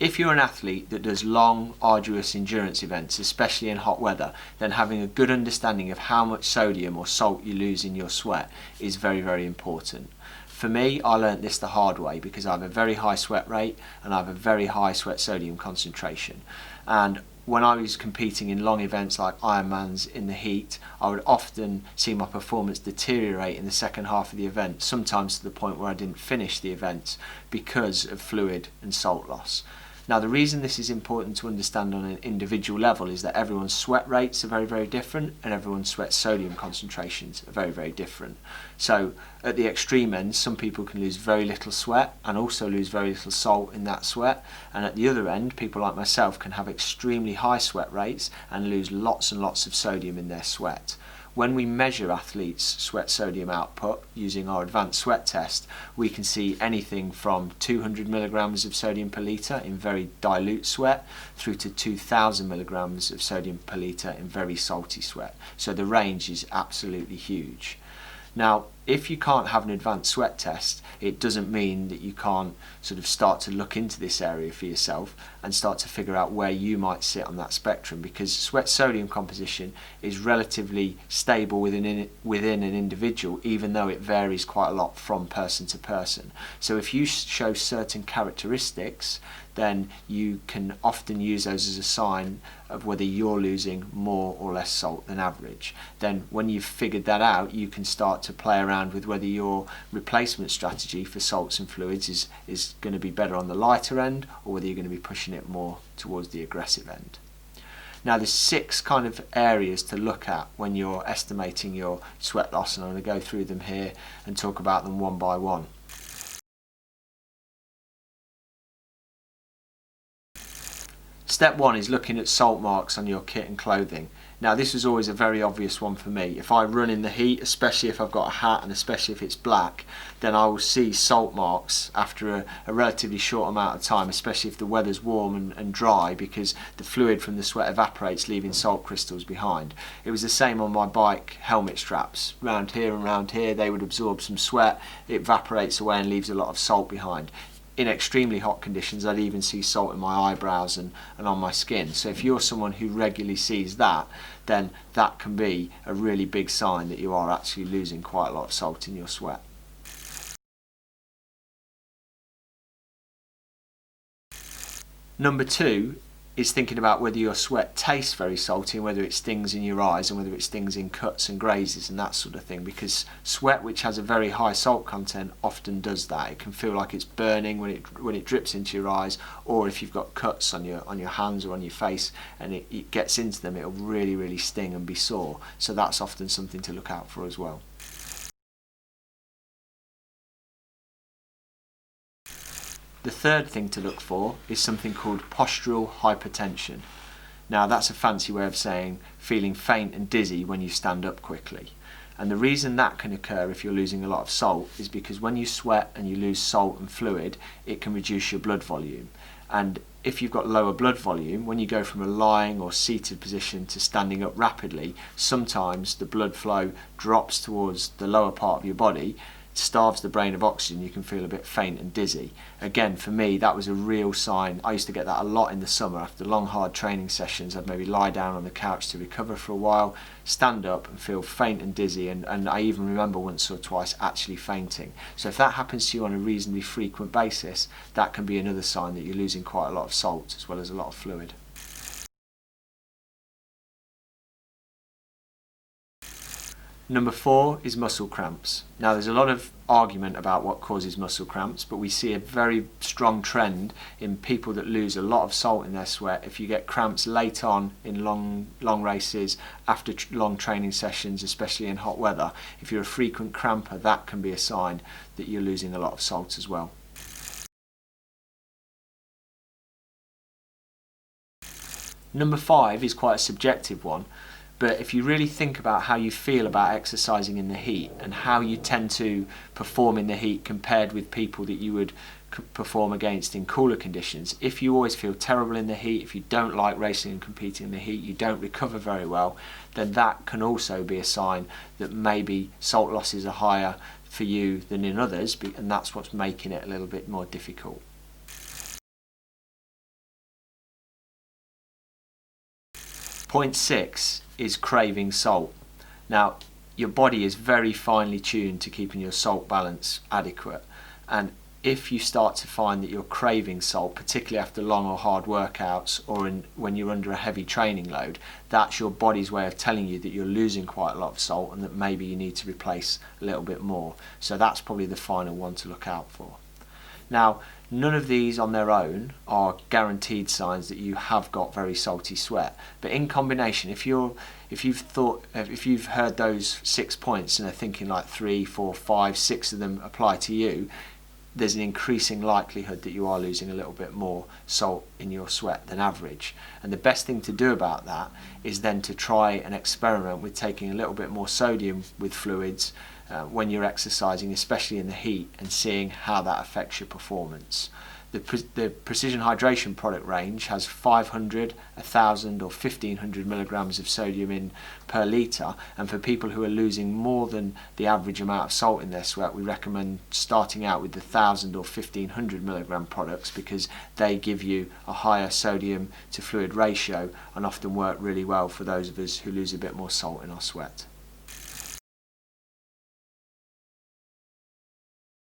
If you're an athlete that does long, arduous endurance events, especially in hot weather, then having a good understanding of how much sodium or salt you lose in your sweat is very, very important. For me, I learnt this the hard way because I have a very high sweat rate and I have a very high sweat sodium concentration. And when I was competing in long events like Ironmans in the heat, I would often see my performance deteriorate in the second half of the event, sometimes to the point where I didn't finish the events because of fluid and salt loss. Now, the reason this is important to understand on an individual level is that everyone's sweat rates are very, very different and everyone's sweat sodium concentrations are very, very different. So at the extreme end, some people can lose very little sweat and also lose very little salt in that sweat. And at the other end, people like myself can have extremely high sweat rates and lose lots and lots of sodium in their sweat. When we measure athletes' sweat sodium output using our advanced sweat test, we can see anything from 200 milligrams of sodium per litre in very dilute sweat through to 2000 milligrams of sodium per litre in very salty sweat. So the range is absolutely huge. Now, if you can't have an advanced sweat test, it doesn't mean that you can't sort of start to look into this area for yourself and start to figure out where you might sit on that spectrum, because sweat sodium composition is relatively stable within an individual, even though it varies quite a lot from person to person. So if you show certain characteristics, then you can often use those as a sign of whether you're losing more or less salt than average. Then when you've figured that out, you can start to play around with whether your replacement strategy for salts and fluids is going to be better on the lighter end, or whether you're going to be pushing it more towards the aggressive end. Now, there's 6 kind of areas to look at when you're estimating your sweat loss, and I'm going to go through them here and talk about them one by one. Step 1 is looking at salt marks on your kit and clothing. Now, this was always a very obvious one for me. If I run in the heat, especially if I've got a hat and especially if it's black, then I will see salt marks after a relatively short amount of time, especially if the weather's warm and dry, because the fluid from the sweat evaporates, leaving salt crystals behind. It was the same on my bike helmet straps. Round here and round here, they would absorb some sweat, it evaporates away and leaves a lot of salt behind. In extremely hot conditions, I'd even see salt in my eyebrows and on my skin. So if you're someone who regularly sees that, then that can be a really big sign that you are actually losing quite a lot of salt in your sweat. Number 2 is thinking about whether your sweat tastes very salty and whether it stings in your eyes and whether it stings in cuts and grazes and that sort of thing, because sweat which has a very high salt content often does that. It can feel like it's burning when it drips into your eyes, or if you've got cuts on your hands or on your face and it gets into them, it'll really, really sting and be sore. So that's often something to look out for as well. The third thing to look for is something called postural hypertension. Now, that's a fancy way of saying feeling faint and dizzy when you stand up quickly. And the reason that can occur if you're losing a lot of salt is because when you sweat and you lose salt and fluid, it can reduce your blood volume. And if you've got lower blood volume, when you go from a lying or seated position to standing up rapidly, sometimes the blood flow drops towards the lower part of your body, starves the brain of oxygen, you can feel a bit faint and dizzy. Again, for me, that was a real sign. I used to get that a lot in the summer. After long, hard training sessions, I'd maybe lie down on the couch to recover for a while, stand up and feel faint and dizzy, and I even remember once or twice actually fainting. So if that happens to you on a reasonably frequent basis, that can be another sign that you're losing quite a lot of salt as well as a lot of fluid. Number 4 is muscle cramps. Now, there's a lot of argument about what causes muscle cramps, but we see a very strong trend in people that lose a lot of salt in their sweat. If you get cramps late on in long races, after long training sessions, especially in hot weather, if you're a frequent cramper, that can be a sign that you're losing a lot of salt as well. Number 5 is quite a subjective one. But if you really think about how you feel about exercising in the heat and how you tend to perform in the heat compared with people that you would perform against in cooler conditions, if you always feel terrible in the heat, if you don't like racing and competing in the heat, you don't recover very well, then that can also be a sign that maybe salt losses are higher for you than in others, and that's what's making it a little bit more difficult. Point 6 is craving salt. Now, your body is very finely tuned to keeping your salt balance adequate, and if you start to find that you're craving salt, particularly after long or hard workouts or when you're under a heavy training load, that's your body's way of telling you that you're losing quite a lot of salt and that maybe you need to replace a little bit more. So that's probably the final one to look out for. Now, none of these on their own are guaranteed signs that you have got very salty sweat, but in combination, if you've heard those 6 points and are thinking like 3, 4, 5, 6 of them apply to you, there's an increasing likelihood that you are losing a little bit more salt in your sweat than average. And the best thing to do about that is then to try and experiment with taking a little bit more sodium with fluids when you're exercising, especially in the heat, and seeing how that affects your performance. The Precision Hydration product range has 500, 1000 or 1500 milligrams of sodium in per litre, and for people who are losing more than the average amount of salt in their sweat, we recommend starting out with the 1000 or 1500 milligram products, because they give you a higher sodium to fluid ratio and often work really well for those of us who lose a bit more salt in our sweat.